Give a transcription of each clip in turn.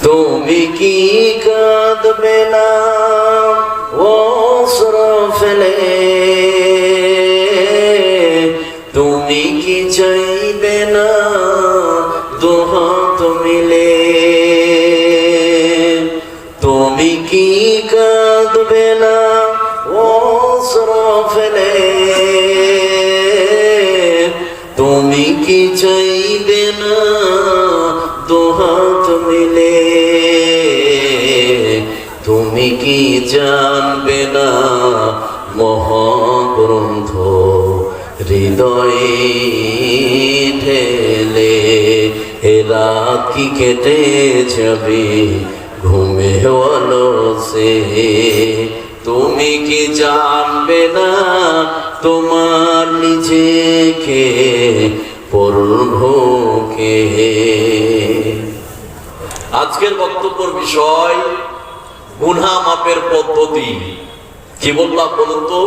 তুমি কি কাঁদবে না অশ্র ফেলে, তুমি কি চাইবে না দুহাত মিলে, তুমি কি কাঁদবে না অশ্র ফেলে, তুমি কি চাইবে না দুহাত মিলে, তুমি কি জানবে না মহাগ্রন্থ হৃদয়ে ঢেলে, এ রাত কি কেটে যাবে ঘুমে অলসে, তুমি কি জানবে না তোমার নিজেকে পরভোকে। আজকের বক্তব্যের বিষয় গুনাহ মাপের পদ্ধতি। কি বললাম বলুন তো?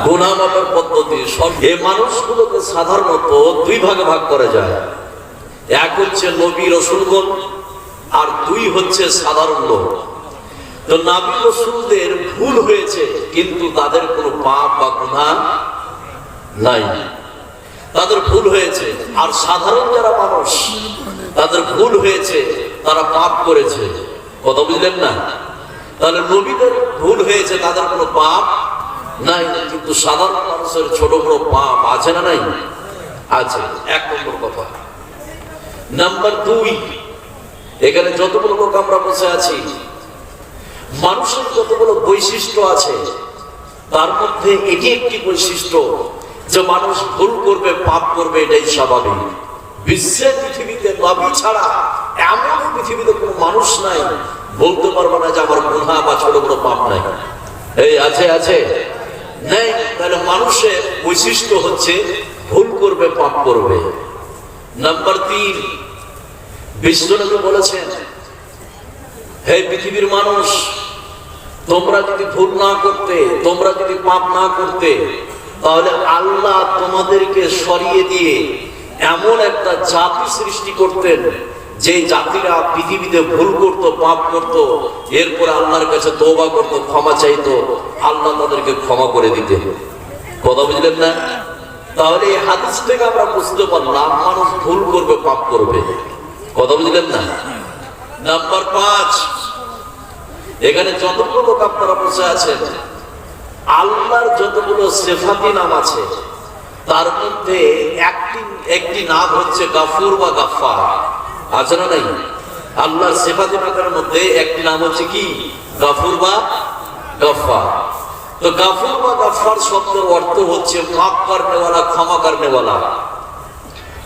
গুনাহ মাপের পদ্ধতি। এই মানুষগুলোকে সাধারণত দুই ভাগে ভাগ করা যায়। এক হচ্ছে নবী রাসূলগণ, আর দুই হচ্ছে সাধারণ লোক। তো নবী রাসূলদের ভুল হয়েছে, কিন্তু তাদের কোনো পাপ বা গুনাহ নাই, তাদের ভুল হয়েছে। আর সাধারণ যারা মানুষ, তাদের ভুল হয়েছে, তারা পাপ করেছে। কথা বুঝলেন না? তাহলে নবীদের ভুল হয়েছে, তাদের কোনো পাপ নাই, কিন্তু সাধারণ মানুষের ছোট বড় পাপ আছে না নাই? আছে। এক নম্বর কথা। নাম্বার দুই, এখানে যতগুলো লোক আমরা বসে আছি, মানুষের যতগুলো বৈশিষ্ট্য আছে, তার মধ্যে এটি একটি বৈশিষ্ট্য যে মানুষ ভুল করবে, পাপ করবে, এটাই স্বাভাবিক। বিশ্বের পৃথিবীতে নবী ছাড়া এমন পৃথিবীতে কোনো মানুষ নাই বলতে পারবো না যে আমার গুনাহ বা ছোট বড় পাপ নাই। এই আছে আছে নেই। তাহলে মানুষের বৈশিষ্ট্য হচ্ছে ভুল করবে, পাপ করবে। নাম্বার তিন, বিশ্বনবী বলেছেন, হে পৃথিবীর মানুষ, তোমরা যদি ভুল না করতে, তোমরা যদি পাপ না করতে, তাহলে আল্লাহ তোমাদেরকে সরিয়ে দিয়ে এমন একটা জাতি সৃষ্টি করতেন, যে জাতিরা পৃথিবীতে ভুল করত, পাপ করত, এরপর আল্লাহর কাছে তওবা করত, ক্ষমা চাইতো, আল্লাহ তাদেরকে ক্ষমা করে দিতেন। কথা বুঝলেন না? তাহলে এই হাদিস থেকে আমরা বুঝতে পারলাম মানুষ ভুল করবে, পাপ করবে। কথা বুঝলেন না? নাম্বার পাঁচ, এখানে যতগুলো লোক আপনারা বসে আছেন, আল্লাহর যতগুলো সিফাতি নাম আছে, তার মধ্যে একটি নাম হচ্ছে গাফুর বা গাফফার। আছে না নাই? আল্লাহর সিফাতি নামের মধ্যে একটি নাম হচ্ছে কি? গাফুর বা গাফফার। তো গাফুর বা গাফফার শব্দের অর্থ হচ্ছে মাফ করনেওয়ালা, ক্ষমা করনেওয়ালা।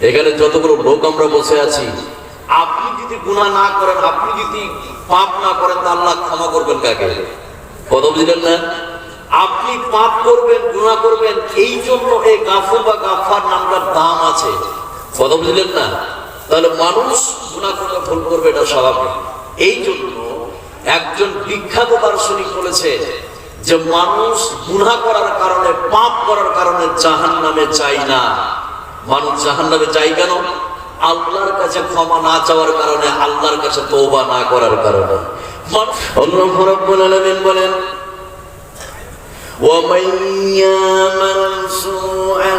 এখানে যতগুলো লোক আমরা বসে আছি, আপনি যদি গুনাহ না করেন, আপনি যদি পাপ না করেন, তা আল্লাহ ক্ষমা করবেন কাকে? কথা বুঝলেন না? আপনি পাপ করবেন, গুনাহ করবেন, এই জন্য এই গাফুর বা গাফফার নামটার দাম আছে। কথা বুঝলেন না? তাহলে মানুষ গুনাহ করবে, ভুল করবে, এটা স্বাভাবিক। এই জন্য একজন বিখ্যাত দার্শনিক বলেছে যে মানুষ গুনাহ করার কারণে, পাপ করার কারণে জাহান্নামে যায় না। মানুষ জাহান্নামে যায় কেন? আল্লাহর কাছে ক্ষমা না চাওয়ার কারণে, আল্লাহর কাছে তওবা না করার কারণে। আল্লাহ রাব্বুল আলামিন বলেন, وَمَن يَعْمَلْ سُوءًا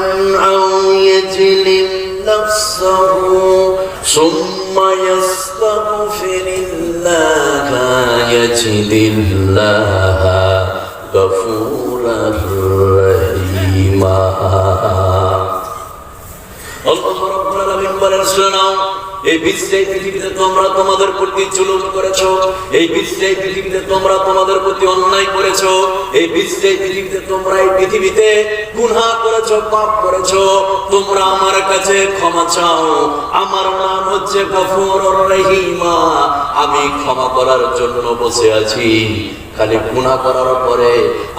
أَوْ يَظْلِمْ نَفْسَهُ ثُمَّ يَسْتَغْفِرِ اللَّهَ يَجِدِ اللَّهَ غَفُورًا رَّحِيمًا। আল্লাহ রাব্বুল আলামিন বলেন, শোনাও, এই বিশ্বে পৃথিবীতে তোমরা তোমাদের প্রতি জুলুম করেছো, এই বিশ্বে পৃথিবীতে তোমরা তোমাদের প্রতি অন্যায় করেছো, এই বিশ্বে পৃথিবীতে তোমরা এই পৃথিবীতে গুনাহ করেছো, পাপ করেছো, তোমরা আমার কাছে ক্ষমা চাও। আমার নাম হচ্ছে গফুরুর রহিমা, আমি ক্ষমা করার জন্য বসে আছি। খালি গুনাহ করার পরে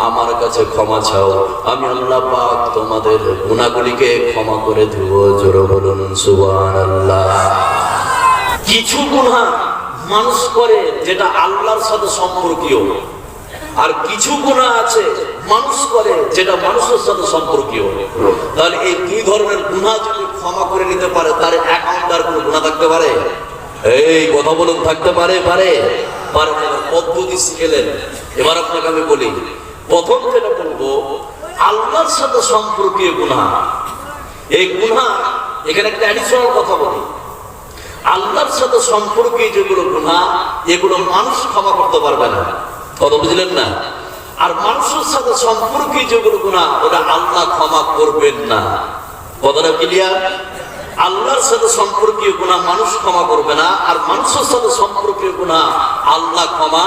আমার কাছে ক্ষমা চাও, আমি আল্লাহ পাক তোমাদের গুনাহগুলিকে ক্ষমা করে দেব। জোরে বলুন সুবহানাল্লাহ। কিছু গুনাহ মানুষ করে যেটা আল্লাহর সাথে সম্পর্কীয়, আর কিছু গুনাহ আছে মানুষ করে যেটা মানুষের সাথে সম্পর্কীয়। তাহলে এই দুই ধরনের গুনাহ যদি ক্ষমা করে নিতে পারে, তার অ্যাকাউন্টে আর কোনো গুনাহ থাকতে পারে? এই কথা বলুন, থাকতে পারে পারে পারে না। পদ্ধতি শিখেলেন। এবার আপনাকে আমি বলি, প্রথম যেটা বলবো, আল্লাহর সাথে সম্পর্কীয় গুনাহ। এই গুনাহ, এখানে একটা অ্যাডিশনাল কথা বলি, আল্লাহর সাথে সম্পর্কীয় যেগুলো গুনাহ, এগুলো মানুষ ক্ষমা করতে পারবে না। কথা বুঝলেন না? আর মানুষের সাথে সম্পর্কীয় যেগুলো গুনাহ, ওটা আল্লাহ ক্ষমা করবেন না। কথাটা ক্লিয়ার? আল্লাহর সাথে সম্পর্কীয় গুনাহ মানুষ ক্ষমা করবে না, আর মানুষের সাথে সম্পর্কীয় গুনাহ আল্লাহ ক্ষমা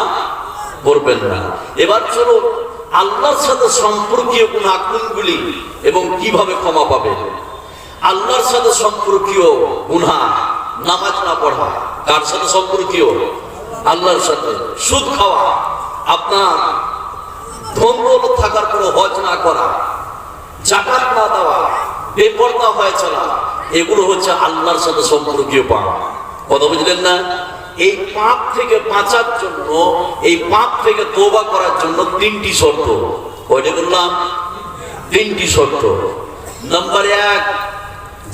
করবেন না। এবার চলো, আল্লাহর সাথে সম্পর্কীয় গুনাহ কোনগুলি এবং কিভাবে ক্ষমা পাবে? আল্লাহর সাথে সম্পর্কীয় গুনাহ, নামাজ না পড়া। কার সাথে সম্পর্কীয়? আল্লাহর সাথে। সুদ খাওয়া, আপনার ধন দৌলত থাকার পরে হজ না করা, যাকাত না দেওয়া, বেপরদা হয়ে চলা, এগুলো হচ্ছে আল্লাহর সাথে সম্পর্কীয় পাপ। কথা বুঝলেন না? এই পাপ থেকে বাঁচার জন্য, এই পাপ থেকে তওবা করার জন্য তিনটি শর্ত। কয়টা বললাম? তিনটি শর্ত। নাম্বার 1,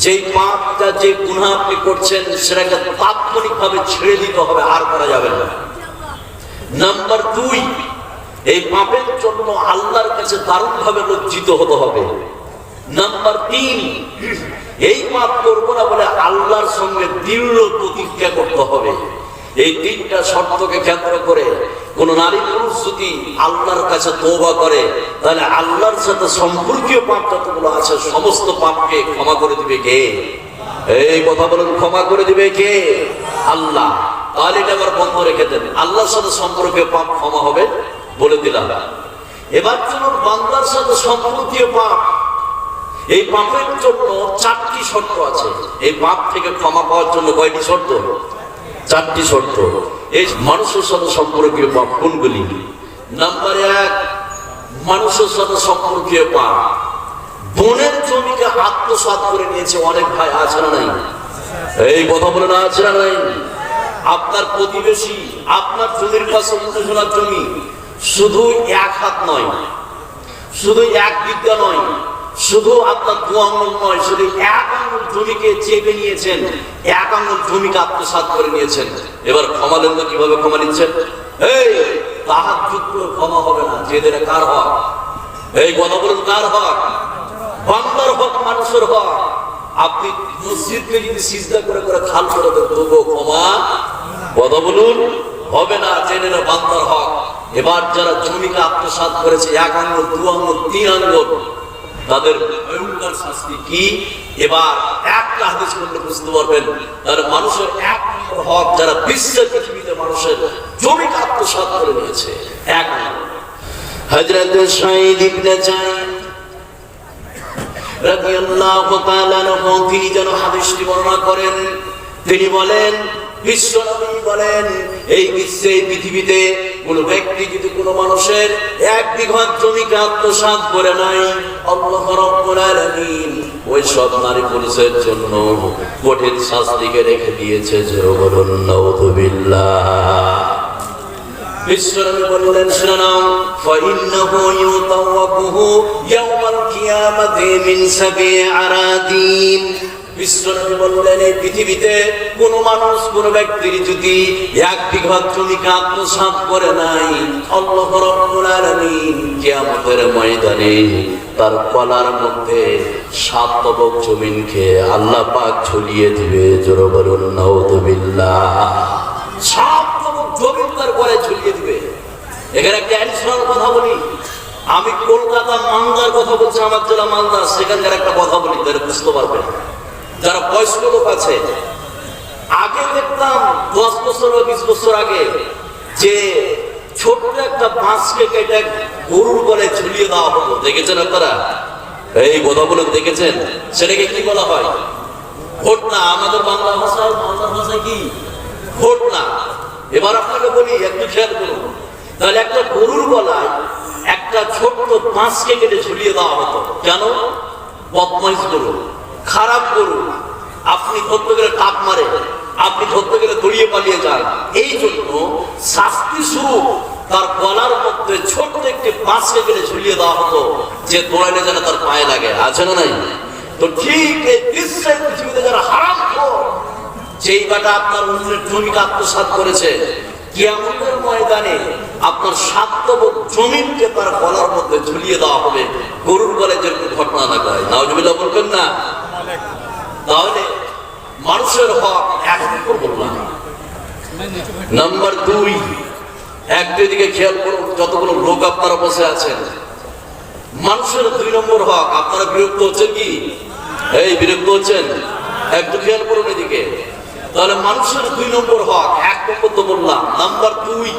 যেই পাপটা, যে গুনাহ আপনি করছেন, সেটাকে তাৎক্ষণিকভাবে ছেড়ে দিতে হবে, আর করা যাবে না। নাম্বার 2, এই পাপের জন্য আল্লাহর কাছে দারুণভাবে লজ্জিত হতে হবে। নাম্বার 3, এই পাপ করবো না বলে আল্লাহর সঙ্গে দৃঢ় প্রতিজ্ঞা করতে হবে। এই তিনটা শর্তকে কেন্দ্র করে কোন নারী পুরুষ যদি আল্লাহর কাছে তওবা করে, তাহলে আল্লাহর সাথে সম্পর্কীয় পাপ যতগুলো আছে সমস্ত পাপকে ক্ষমা করে দিবে কে? এই কথা বলুন, ক্ষমা করে দিবে কে? আল্লাহ। তাহলে এটা আবার বন্ধ রেখে দেন, আল্লাহর সাথে সম্পর্কীয় পাপ ক্ষমা হবে, বলে দিলাম। এবার চলুন, বান্দার সাথে সম্পর্কীয় পাপ, এই পাপের জন্য 4টি শর্ত আছে। এই পাপ থেকে ক্ষমা পাওয়ার জন্য কয়টি শর্ত? 4টি শর্ত। এই মানুষের সাথে সম্পর্কীয় পাপ কোনগুলি? নাম্বার 1, মানুষের সাথে সম্পর্কীয় পাপ, বোনের জমিকে আত্মসাৎ করে নিয়েছে। অনেক ভাই আছে না নাই? এই কথা বলে না, আছে না নাই? আপনার প্রতিবেশী আপনার জমির পাশে উঠোশোনার জমি, শুধু 1 হাত নয়, শুধু 1 বিঘা নয়, শুধু আপনার 2 আঙ্গুল নয়, শুধু 1 আঙ্গুল জমিকে চেপে নিয়েছেন, 1 আঙ্গুল জমিকে আত্মসাৎ করে নিয়েছেন। এবার ক্ষমা নেন, কিভাবে ক্ষমা নিচ্ছেন? এই তাহাজ্জুদ করে ক্ষমা হবে না। যেদের কার হক? এই কথা বলুন, কার হক? বান্দার হক, মানুষের হক। আপনি মসজিদকে যদি সিজদা করে করে খাল করে দেন, তবুও ক্ষমা, কথা বলুন, হবে না। জেনে না, বান্দার হক। এবার যারা জমিকে আত্মসাৎ করেছে, 1 আঙ্গুল, 2 আঙ্গুল, 3 আঙ্গুল, তাদের ভয়ঙ্কর শাস্তি কি? এবার একটা হাদিস করলে বুঝতে পারবেন। তার মানুষের 1 নম্বর হক, যারা বিশ্বের পৃথিবীতে মানুষের জমিকে আত্মসাৎ করে নিয়েছে, 1 নম্বর। হযরত সাঈদ ইবনে যায়েদ রাদিয়াল্লাহু তাআলা আনহু, তিনি যেন হাদিসটি বর্ণনা করেন। তিনি বলেন, বিশ্বনবী বলেন, এই বিশ্বে, পৃথিবীতে কোন ব্যক্তি যদি কোন মানুষের 1 বিঘা জমিকে আত্মসাৎ করে নাই, আল্লাহ রাব্বুল আলামিন ওই সব নারী পুরুষের জন্য কঠিন শাস্তিকে রেখে দিয়েছে। জোরে বলুন নাউযুবিল্লাহ। বিশ্বনবী বললেন, শুনে নাও, ফাইন্নাহু ইউতাওয়াকুহু ইয়াওমাল কিয়ামাতি মিন 7 আরাদিন। বিশ্বনবী বললেন, এই পৃথিবীতে কোন মানুষ, কোন ব্যক্তির যদি 1 বিঘা জমিকে আত্মসাৎ করে নাই, আল্লাহ রাব্বুল আলামিন কিয়ামতের ময়দানে তার গলার মধ্যে 7 তবক জমিনকে আল্লাহ পাক ঝুলিয়ে দিবে। জোরে বলুন নাউযুবিল্লাহ। 7 তবক জমিন তার গলায় ঝুলিয়ে দিবে। এখানে একটা অ্যাডিশনাল কথা বলি। আমি কলকাতা মালদার কথা বলছি, আমার জেলা মালদা, সেখানকার একটা কথা বলি, তাহলে বুঝতে পারবেন। যারা বয়স্ক লোক আছে, আগে দেখতাম 10 বছর বা 20 বছর আগে, যে ছোট একটা বাঁশকে কেটে গরুর গলায় ঝুলিয়ে দেওয়া হতো। দেখেছেন আপনারা? এই কথা বলে দেখেছেন? সেটাকে কি বলা হয়? ঘটনা। আমাদের বাংলা ভাষায় কি ঘটনা? এবার আপনাকে বলি, একটু খেয়াল করুন। তাহলে একটা গরুর গলায় একটা ছোট্ট বাঁশকে কেটে ঝুলিয়ে দেওয়া হতো। কেন? বদমাইশ গরু, খারাপ গরু, আপনি ধরতে গেলে টাপ মারে, আপনি ধরতে গেলে দড়িয়ে পালিয়ে যান। এই জন্য শাস্তি স্বরূপ তার গলার মধ্যে ছোট্ট একটি বাঁশকে কেটে ঝুলিয়ে দেওয়া হতো, যে দৌড়াইলে যেন তার পায়ে লাগে। আছে না নাই? তো ঠিক এই বিশ্বের পৃথিবীতে যারা হারামখোর, যেই বেটা আপনার অন্যের জমিকে আত্মসাৎ করেছে, কিয়ামতের ময়দানে আপনার স্বার্থবোধ জমিনকে তার গলার মধ্যে ঝুলিয়ে দেওয়া হবে, গরুর গলায় যেরকম ঘটনা না হয়। নাউজুবিল্লাহ বলবেন না? তাহলে মানুষের হক এক নম্বর বললাম। নাম্বার 2, একটার দিকে খেয়াল করুন, যতগুলো লোক আপনারা বসে আছেন, মানুষের 2 নম্বর হক। আপনারা বিরক্ত হচ্ছেন কি? এই বিরক্ত হচ্ছেন? একটু খেয়াল করুন এদিকে। তাহলে মানুষের 2 নম্বর হক, 1 নম্বর তো বললাম। নাম্বার 2,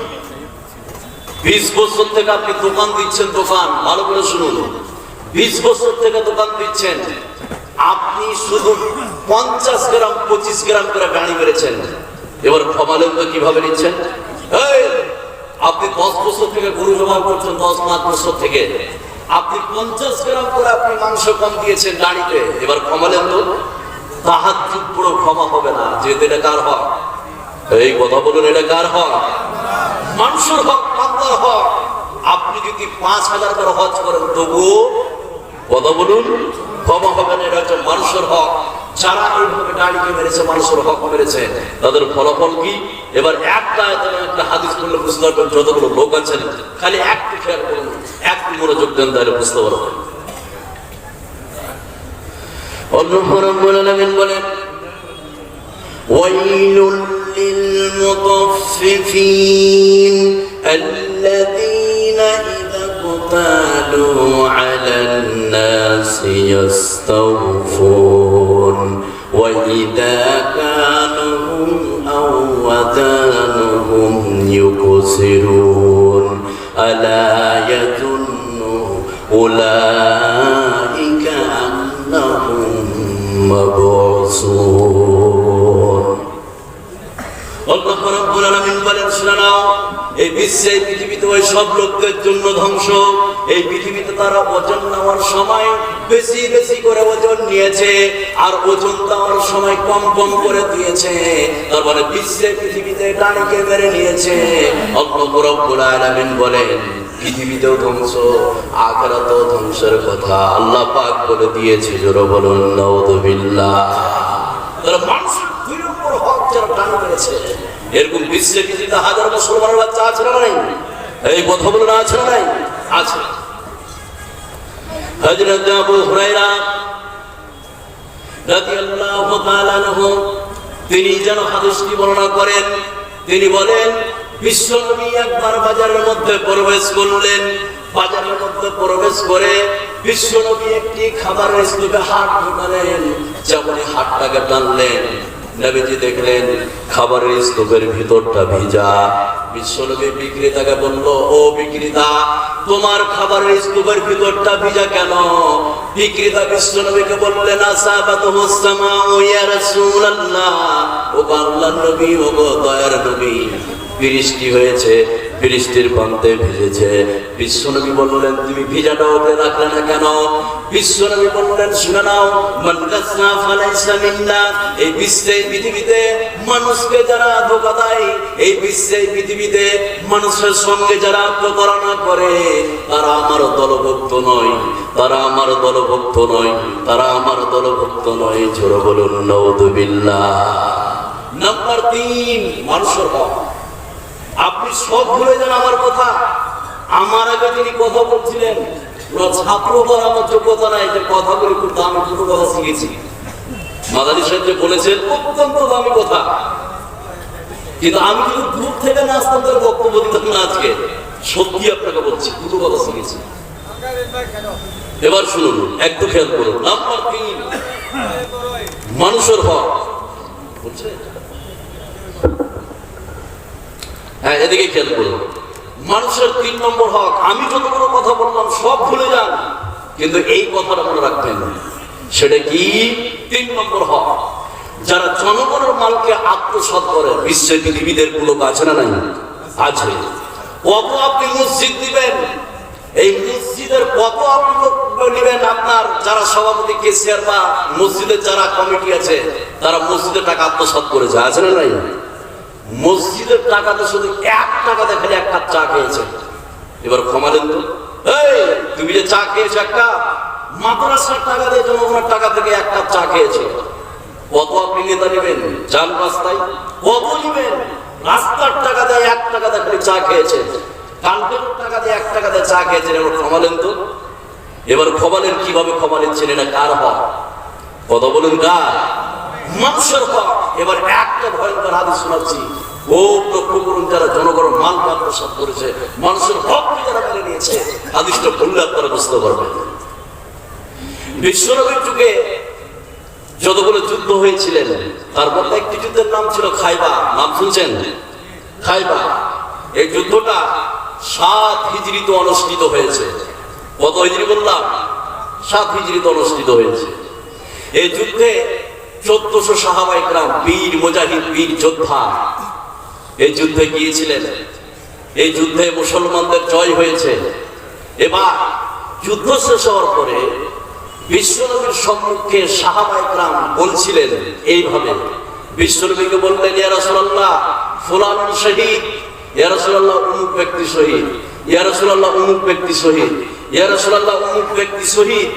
20 বছর থেকে আপনি দোকান দিচ্ছেন, দোকান ভালো করে শুনুন, 20 বছর থেকে দোকান দিচ্ছেন, আপনি শুধু 50 গ্রাম 25 গ্রাম করে গাড়ি মেরেছেন। এবার ক্ষমালেন তো কিভাবে নিচ্ছেন? আপনি 10 বছর থেকে গরু জমা করছেন, 10 বছর থেকে আপনি 50 গ্রাম করে আপনি মাংস কম দিয়েছেন গাড়িতে। এবার ক্ষমালেন তো? তাহাজ্জুদ পুরো ক্ষমা হবে না। যে এটা কার হক? এই কথা বলুন, এটা কার হক? মানুষের হক, বান্দার হক। আপনি যদি 5000 বার হজ করেন তবুও কথা বলুন ক্ষমা হবে না। এটা হচ্ছে মানুষের হক। যারা এইভাবে গাড়িকে মেরেছে, মানুষের হক মেরেছে, তাদের ফলাফল কি? এবার একটা হাদিস বললে বুঝতে পারবেন। যতগুলো লোক আছেন খালি একটু খেয়াল করুন, একটু মনোযোগ দেন, তাহলে বুঝতে পারবেন। আল্লাহ রাব্বুল আলামিন বলেন, ওয়াইলুল লিল মুতাফফিফিন আল্লাযীনা ইযা ক্তালু আলান নাসি ইস্তাওফুন ওয়া ইযা কানুহুম আও ওয়াদানুহুম ইউকসিরুন আলা ইয়াযুন্নু উলাইকা আন্নাহুম মাবসুর। আল্লাহ রাব্বুল আলামিন বলেন, শুনে নাও, এই বিশ্বে, এই পৃথিবীতে ওই সব লোকদের জন্য ধ্বংস। এই পৃথিবীতে তারা ওজন নেওয়ার সময় বেশি বেশি করে ওজন নিয়েছে, আর ওজন দেওয়ার সময় কম কম করে দিয়েছে। তার মানে বিশ্বে, পৃথিবীতে গাড়িকে মেরে নিয়েছে। আল্লাহ রাব্বুল আলামিন বলেন, পৃথিবীতেও ধ্বংস, আখিরাতেও ধ্বংসের কথা আল্লাহ পাক বলে দিয়েছে। জোরে বলুন নাউযুবিল্লাহ। তাহলে মানুষের 2 নম্বর হক যারা টান মেরেছে, এরকম বিশ্বে পৃথিবীতে হাজার মুসলমানের বাচ্চা আছে না নাই? এই কথা বলুন, আছে না নাই? আছে। হযরত আবু হুরায়রা রাদিয়াল্লাহু তাআলা আনহু তিনি যেন হাদিসটি বর্ণনা করেন। তিনি বলেন, বিশ্বনবী একবার বাজারের মধ্যে প্রবেশ করলেন। বাজারের মধ্যে প্রবেশ করে বিশ্বনবী একটি খাবারের স্তূপে হাত ঢোকালেন। যেমনই হাতটাকে টানলেন, নবীজি দেখলেন খাবারের স্তূপের ভিতরটা ভিজা। বিশ্বনবী বিক্রেতাকে বলল, ও বিক্রেতা, তোমার খাবারের স্তূপের ভিতরটা ভিজা কেন? বিক্রেতা বিশ্বনবীকে বললেন, আসাবাতুহুস সামাউ ইয়া রাসূলুল্লাহ, ও আল্লাহর নবী, ও দয়ার নবী, বৃষ্টি হয়েছে, বৃষ্টির পান্তে ভিজেছে। বিশ্বনবী বললেন, তুমি ভিজাটা ওপরে রাখলে না কেন? বিশ্বনবী বললেন, শুনে নাও, মান কাসনা ফালাইসা মিন্না। এই বিশ্বে, পৃথিবীতে মানুষকে যারা ধোঁকা দেয়, এই বিশ্বে, পৃথিবীতে মানুষের সঙ্গে যারা প্রতারণা করে, তারা আমার দলভুক্ত নয়, তারা আমার দলভুক্ত নয়, তারা আমার দলভুক্ত নয়। জোরে বলুন নাউযুবিল্লাহ। নাম্বার 3, মানুষের হক। আপনি সব ভুলে যান আমার কথা। আমার আগে যিনি কথা বলছিলেন, ছাত্র হওয়ার আমার যোগ্যতা নাই যে কথা বলে খুব দামি দুটো কথা শিখেছি। মাদানী সাহেব যে বলেছেন অত্যন্ত দামি কথা, কিন্তু আমি যদি দূর থেকে না আসতাম তার বক্তব্য দিতাম না। আজকে সত্যি আপনাকে বলছি, দুটো কথা শিখেছি। এবার শুনুন, একটু খেয়াল করুন। নাম্বার 3, মানুষের হক। বলছে, হ্যাঁ, এদিকে খেয়াল করুন। মানুষের 3 নম্বর হক। আমি যতগুলো কথা বললাম সব ভুলে যান, কিন্তু এই কথাটা মনে রাখবেন। সেটা কি? 3 নম্বর হক। যারা জনগণের মালকে আত্মসাৎ করে, বিশ্বে পৃথিবীদের লোক আছে না নাই? আছে। কত আপনি মসজিদ দিবেন, এই মসজিদের কত আপনি নেবেন? আপনার যারা সভাপতি, কেসিয়ার বা মসজিদের যারা কমিটি আছে, তারা মসজিদের টাকা আত্মসাৎ করেছে, আছে না নাই? মসজিদের টাকাতে শুধু 1 টাকা দেখে 1 কাপ চা খেয়েছে। এবার ক্ষমা দেন তো, এই তুমি যে চা খেয়েছো, একটা মাদ্রাসার টাকা দিয়ে, জনগণের টাকা থেকে 1 কাপ চা খেয়েছো, কত আপনি নেতা নেবেন যান রাস্তায়? কত নেবেন? রাস্তার টাকা দেয় 1 টাকা দিয়ে আপনি চা খেয়েছেন, কানপুরের টাকা দিয়ে 1 টাকা দিয়ে চা খেয়েছেন। এবার ক্ষমালেন তো? এবার ক্ষমালেন কিভাবে? ক্ষমালেন এটা কার হক? কথা বলুন কার? মানুষের হক। এবার একটা ভয়ঙ্কর হাদিস শোনাচ্ছি, খুব লক্ষ্য করুন, যারা জনগণের মাল আত্মসাৎ করেছে, মানুষের হক যারা মেনে নিয়েছে, হাদিসটা বললে আপনারা বুঝতে পারবেন। বিশ্বনবীর যুগে যতগুলো যুদ্ধ হয়েছিলেন তার মধ্যে একটি যুদ্ধের নাম ছিল খাইবার। নাম শুনছেন? খাইবার। এই যুদ্ধটা 7 হিজরিতে অনুষ্ঠিত হয়েছে। কত হিজরি বললাম? 7 হিজরিতে অনুষ্ঠিত হয়েছে। এই যুদ্ধে 1400 সাহাবায়ে কেরাম, বীর মুজাহিদ, বীর যোদ্ধা এই যুদ্ধে গিয়েছিলেন। এই যুদ্ধে মুসলমানদের জয় হয়েছে। এবার যুদ্ধ শেষ হওয়ার পরে বিশ্বনবীর সম্মুখে সাহাবায়ে কেরাম বলছিলেন এইভাবে, বিশ্বনবীকে বললেন, ইয়া রাসূলুল্লাহ ফুলান শহীদ, ইয়া রাসূলুল্লাহ অমুক ব্যক্তি শহীদ, ইয়া রাসূলুল্লাহ অমুক ব্যক্তি শহীদ, ইয়া রাসূলুল্লাহ অমুক ব্যক্তি শহীদ।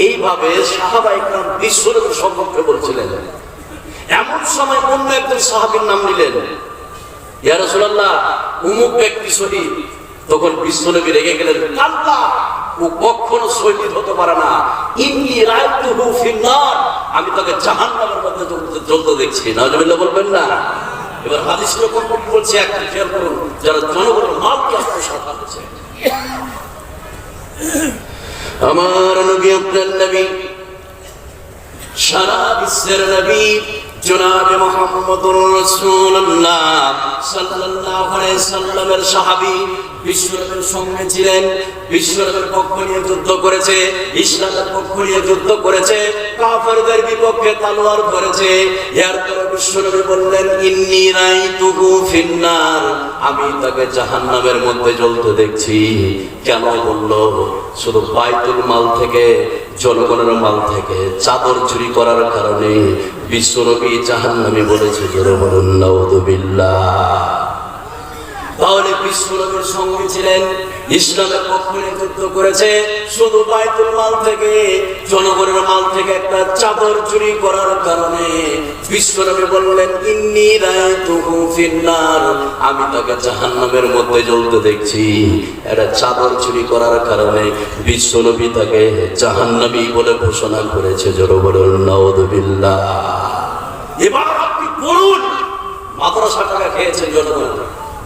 এইভাবে সাহাবায়ে কেরাম বিশ্বনবীর সম্মুখে বলছিলেন। এমন সময় অন্য একজন সাহাবীর নাম নিলেন, ইয়া রাসূলুল্লাহ অমুক ব্যক্তি শহীদ। তখন বিশ্বনবী রেগে গেলেন, আল্লাহ ও কখনো শহীদ হতে পারে না, ইন্নী রাআইতুহু ফিন্নার, আমি তাকে জাহান্নামের মধ্যে জ্বলতে দেখছি। নাউজুবিল্লাহ বলবেন না? এবার হাদিসটা কোন বলছে একটু খেয়াল করুন, যারা জনগণের মালকে আত্মসাৎ করেছে। আমার নবী, আপনার নবী, সারা বিশ্বের নবী জনাবে মুহাম্মদুর রাসূলুল্লাহ সাল্লাল্লাহু আলাইহি সাল্লামের সাহাবী বিশ্বনবীর সঙ্গে ছিলেন। বিশ্বনবীর পক্ষ নিয়ে যুদ্ধ করেছে, ইসলামের পক্ষ নিয়ে যুদ্ধ করেছে, কাফেরদের বিপক্ষে তলোয়ার ধরেছে। এরপর বিশ্বনবী বললেন, ইন্নী রাআইতুহু ফিন্নার, আমি তাকে জাহান্নামের মধ্যে জ্বলতে দেখছি। কেন বলল? শুধু বাইতুল মাল থেকে, জনগণের মাল থেকে চাদর চুরি করার কারণে বিশ্বনবী জাহান্নামী বলেছে। জোরে বলুন নাউযুবিল্লাহ। তাহলে বিশ্বনবীর সঙ্গে ছিলেন, ইসলামের পক্ষে যুদ্ধ করেছে, শুধু বাইতুল মাল থেকে, জনগণের মাল থেকে একটা চাদর চুরি করার কারণে বিশ্বনবী বললেন, ইন্নী রাআইতুহু ফিন্নার, আমি তাকে জাহান্নামের মধ্যে জ্বলতে দেখছি। এটা চাদর চুরি করার কারণে বিশ্বনবী তাকে জাহান্নামী বলে ঘোষণা করেছে। জোরে বলুন নাউযুবিল্লাহ। এবার আপনি বলুন, মাদ্রাসা টাকা খেয়েছেন জনগণ,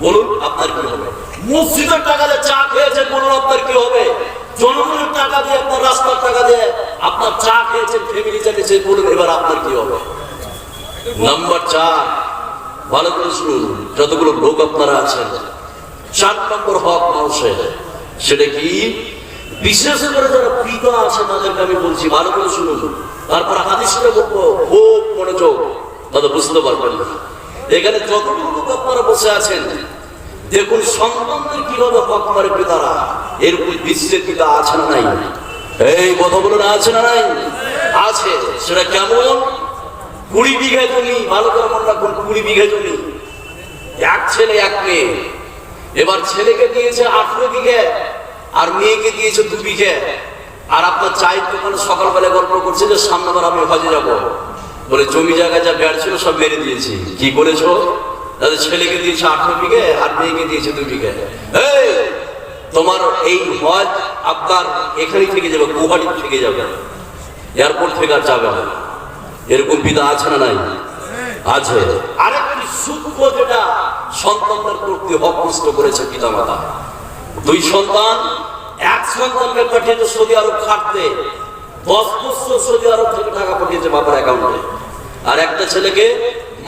বলুন আপনার কি হবে? মসজিদের টাকা দিয়ে চা খেয়েছেন, বলুন আপনার কি হবে? জনগণের টাকা দিয়ে, আপনার রাস্তার টাকা দিয়ে আপনার চা খেয়েছেন, ফ্যামিলি চালিয়েছে, বলুন এবার আপনার কি হবে? নাম্বার 4, ভালো করে শুনুন, যতগুলো লোক আপনারা আছেন, 4 নম্বর হক মানুষের, সেটা কি? বিশেষ করে যারা পিতা আছে তাদেরকে আমি বলছি, ভালো করে শুনুন। তারপর হাদিসটা বলবো, খুব মনোযোগ, তাদের বুঝতে পারবেন না। এখানে যতগুলো লোক আপনারা বসে আছেন, দেখুন সন্তানদের কিভাবে হক মারে পিতারা। এরকম বিশ্বের পিতা আছে না নাই? এই কথা বলুন, আছে না নাই? আছে। সেটা কেমন? 20 বিঘা জমি, ভালো করে মনে রাখুন, 20 বিঘা জমি, এক ছেলে এক মেয়ে। এবার ছেলেকে দিয়েছে 18 বিঘা আর মেয়েকে দিয়েছে 2 বিঘা। আর আপনার চায়ের দোকানে সকালবেলা গল্প করছে যে সামনেবার আমি হজে যাব, বলে জমি জায়গা যা বেড় ছিল সব মেরে দিয়েছি। কি করেছো? তাদের ছেলেকে দিয়েছে 18 বিঘে আর মেয়েকে দিয়েছে 2 বিঘে। এই তোমার এই হজ আপনার এখানেই থেকে যাবে, গুয়াহাটি থেকে যাবে, এয়ারপোর্ট থেকে আর যাবে না। এরকম পিতা আছে না নাই? আছে। আরেকটি সূক্ষ্ম, যেটা সন্তানদের প্রতি হক নষ্ট করেছে পিতা মাতা। 2 সন্তান, এক সন্তানকে পাঠিয়েছে সৌদি আরব খাটতে, 10 বছর সৌদি আরব থেকে টাকা পাঠিয়েছে বাবার অ্যাকাউন্টে, আর একটা ছেলেকে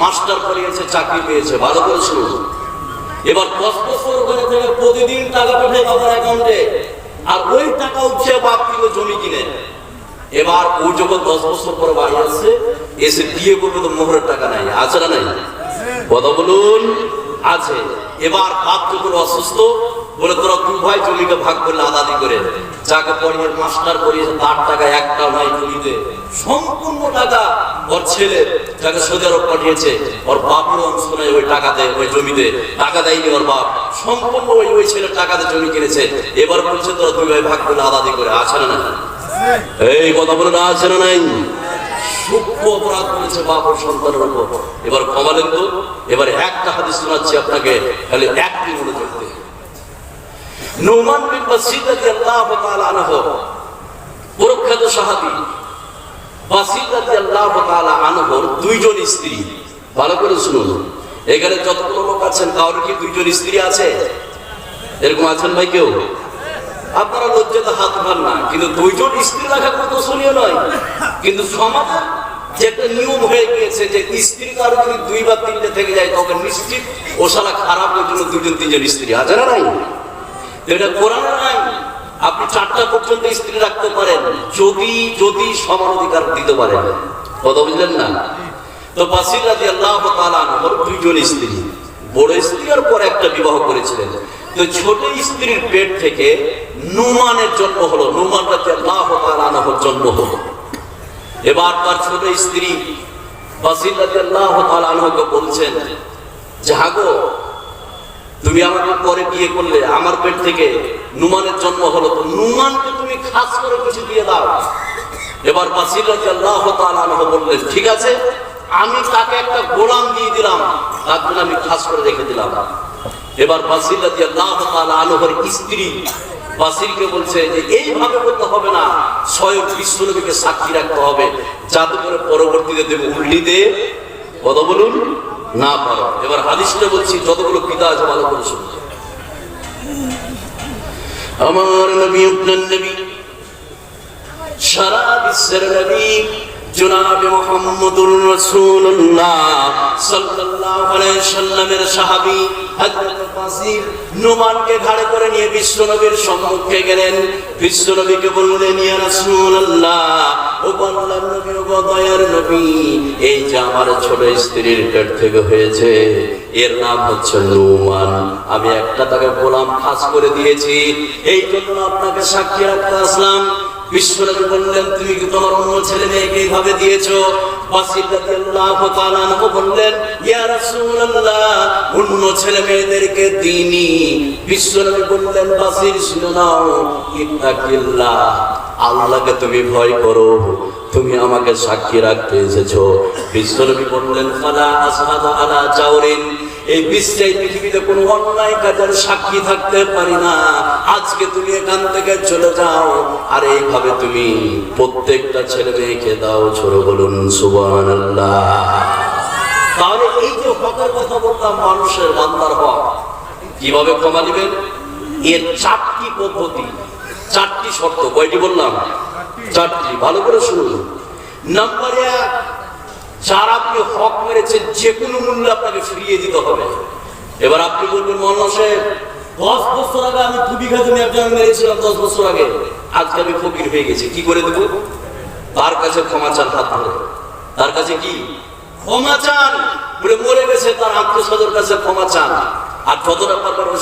মাস্টার পড়িয়েছে, চাকরি পেয়েছে। ভালো করে শুনুন। এবার 10 বছর ওখানে থেকে প্রতিদিন টাকা পাঠায় বাবার অ্যাকাউন্টে, আর ওই টাকা উঠছে বাপ কিনে জমি কিনে। এবার ও যখন 10 বছর পরে বাড়ি আসছে, এসে বিয়ে করবে তো মোহরের টাকা নাই, আছে না নাই? কথা বলুন, আছে। এবার বাপ যখন অসুস্থ, বলে তোরা 2 ভাই জমিকে ভাগ করলে আদাদি করে, যাকে পড়িয়ে মাস্টার করিয়েছে তার টাকা একটাও নাই জমিতে, সম্পূর্ণ টাকা ওর ছেলে যাকে সৌদি আরব পাঠিয়েছে, ওর বাপের অংশ নাই ওই টাকাতে, ওই জমিতে টাকা দেয়নি ওর বাপ, সম্পূর্ণ ওই ছেলের টাকাতে জমি কিনেছে। এবার বলছে তোরা 2 ভাই ভাগ করলে আদাদি করে, আছে না নাই? এই কথা বলে না, আছে না নাই? সূক্ষ্ম অপরাধ করেছে বাপ ও সন্তানের উপর। এবার ক্ষমালেন তো। এবারে একটা হাদিস শোনাচ্ছি আপনাকে, খালি একটি মনোযোগ দিয়ে। নুমান বিন বাসির রাদিয়াল্লাহু তাআলা আনহু, প্রখ্যাত সাহাবী, বাসির রাদিয়াল্লাহু তাআলা আনহুর দুইজন স্ত্রী। ভালো করে শুনুন, এখানে যতগুলো লোক আছেন কারোর কি দুইজন স্ত্রী আছে? এরকম আছেন ভাই কেউ? আপনারা লজ্জাতে হাত উঠান না, কিন্তু দুইজন স্ত্রী রাখা কত শোনীয় নয়। কিন্তু সমাজে যে একটা নিয়ম হয়ে গিয়েছে যে স্ত্রী কারো যদি 2 বা 3টে থেকে যায় তখন নিশ্চিত ও শালা খারাপ, ওই জন্য 2জন 3জন স্ত্রী আছে না নাই? এটা কোরআনে নাই। আপনি 4টা পর্যন্ত স্ত্রী রাখতে পারেন যদি সমান অধিকার দিতে পারেন। কথা বুঝলেন না? তো বাসির রাদিয়াল্লাহু তাআলা আনহুর 2জন স্ত্রী, বড় স্ত্রী আর পরে একটা বিবাহ করেছিলেন। তো ছোট স্ত্রীর পেট থেকে নুমানের জন্ম হলো, নুমান রাদিয়াল্লাহু তাআলা আনহুর জন্ম হলো। এবার তার ছোট স্ত্রী বাসির রাদিয়াল্লাহু তাআলা আনহুকে বলছেন, জাগো, তুমি আমাকে পরে বিয়ে করলে, আমার পেট থেকে নুমানের জন্ম হলো, তো নুমানকে তুমি খাস করে কিছু দিয়ে দাও। এবার বাসির রাদিয়াল্লাহু তাআলা আনহু বললেন, ঠিক আছে, আমি তাকে একটা গোলাম দিয়ে দিলাম, তার জন্য আমি খাস করে রেখে দিলাম। এবার বাসির রাদিয়াল্লাহু তাআলা আনহুর স্ত্রী বাসিরকে বলছে যে এইভাবে বলতে হবে না, স্বয়ং বিশ্বনবীকে সাক্ষী রাখতে হবে, যাতে করে পরবর্তীতে দেব উল্টিতে কথা বলুন না পারো। এবার হাদিসটা বলছি, যতগুলো পিতা আছে ভালো করে শুনছে। আমার নবী, আপনার নবী, সারা বিশ্বের নবী জনাবে মুহাম্মদুর রাসূলুল্লাহ সাল্লাল্লাহু আলাইহি সাল্লামের সাহাবী হযরত বাসির নুমানকে ঘাড়ে করে নিয়ে বিশ্বনবীর সম্মুখে গেলেন। বিশ্বনবীকে বললেন, ইয়া রাসূলুল্লাহ, ও আল্লাহর নবী, ও দয়ার নবী, এই যে আমার ছোট স্ত্রীর পেট থেকে হয়েছে, এর নাম হচ্ছে নুমান। আমি একটা তাকে গোলাম খাস করে দিয়েছি, এই জন্য আপনাকে সাক্ষী রাখতে আসলাম। বিশ্বনবী বললেন, তুমি কি তোমার অন্য ছেলে মেয়েকে এইভাবে দিয়েছো? বাসির রাদিয়াল্লাহু তাআলা আনহু বললেন, ইয়া রাসূলুল্লাহ, অন্য ছেলে মেয়েদেরকে দিইনি। বিশ্বনবী বললেন, বাসির শুনে নাও, ইত্তাকিল্লাহ, আল্লাহকে তুমি ভয় করো, তুমি আমাকে সাক্ষী রাখতে এসেছো। বিশ্বনবী বললেন, ফালা আসহাদু আলা জাওরিন, এই বিশ্বে পৃথিবীতে কোনো অন্যায় কাজের সাক্ষী থাকতে পারি না। আজকে তুমি এখান থেকে চলে যাও, আর এইভাবে তুমি প্রত্যেকটা ছেলে মেয়েকে দাও। ছোড়ো বলুন সুবহানাল্লাহ। তাহলে এই যে হকের কথা বললাম, মানুষের বান্দার হক, কিভাবে ক্ষমা দিবেন? এর 4টি পদ্ধতি, 4টি শর্ত। কয়টি বললাম? 4টি। ভালো করে শুনুন। নাম্বার 1, যারা আপনি হক মেরেছেন যে কোনো মূল্যে আপনাকে ফিরিয়ে দিতে হবে। এবার আপনি বলবেন, মৌলানা সাহেব, 10 বছর আগে আমি 2 বিঘা জমি একজন মেরেছিলাম, 10 বছর আগে, আজকে আমি ফকির হয়ে গেছি, কি করে দেবো? তার কাছে ক্ষমা চান, হাত ধরে। তার কাছে কি ক্ষমা চান? বলে মরে গেছে, তার আত্মীয়-স্বজনের কাছে ক্ষমা চান। আর যতটা পারবেন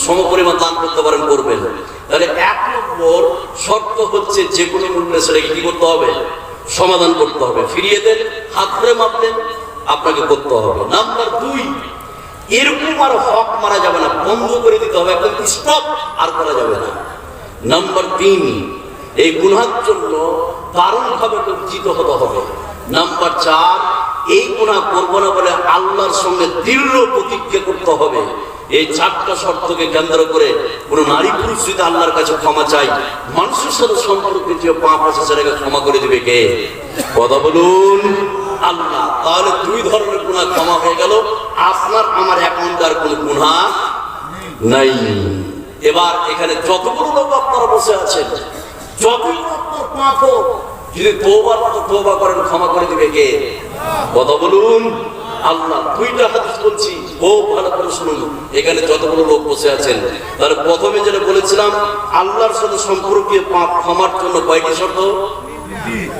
সমপরিমাণ দান করতে পারেন, করবেন। তাহলে 1 নম্বর শর্ত হচ্ছে যে কোনো মূল্যে সেটাকে কি করতে হবে? সমাধান করতে হবে। ফিরিয়ে দেন, হাত ধরে মাপলেন, আপনাকে করতে হবে। নাম্বার 2, এরকম আর হক মারা যাবে না, বন্ধ করে দিতে হবে, একদম স্টপ, আর করা যাবে না। নাম্বার 3, এই গুনাহের জন্য দারুণভাবে লজ্জিত হতে হবে। নাম্বার 4, এই গুনাহ করব না বলে আল্লাহর সঙ্গে দৃঢ় প্রতিজ্ঞা করতে হবে। এই 4টা শর্তকে কেন্দ্র করে কোন নারী পুরুষ যদি আল্লাহর কাছে ক্ষমা চাই, মানুষের সাথে সম্পর্কে যে পাপ আছে সেটাকে ক্ষমা করে দিবে কে? কথা বলুন আল্লাহ। তাহলে 2 ধরনের গুনাহ ক্ষমা হয়ে গেল, আপনার আমার এখনকার কোন গুনাহ নাই। এবার এখানে যতগুলো লোক আপনারা বসে আছেন, যতগুলো আপনার পাপ হোক, যদি তওবার মতো তওবা করেন, ক্ষমা করে দিবে কে? কথা বলুন আল্লাহ। 2টা হাদিস বলছি, খুব ভালো করে শুনুন। এখানে যতগুলো লোক বসে আছেন, তাহলে প্রথমে যেটা বলেছিলাম, আল্লাহর সাথে সম্পর্কে পাপ ক্ষমার জন্য কয়টি শর্ত?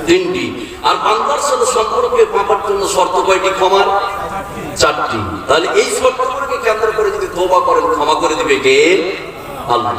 3টি। আর বান্দার সাথে সম্পর্কে পাপের জন্য শর্ত কয়টি ক্ষমার? 4টি। তাহলে এই শর্তগুলোকে কেন্দ্র করে যদি তওবা করেন, ক্ষমা করে দিবে কে? আল্লাহ।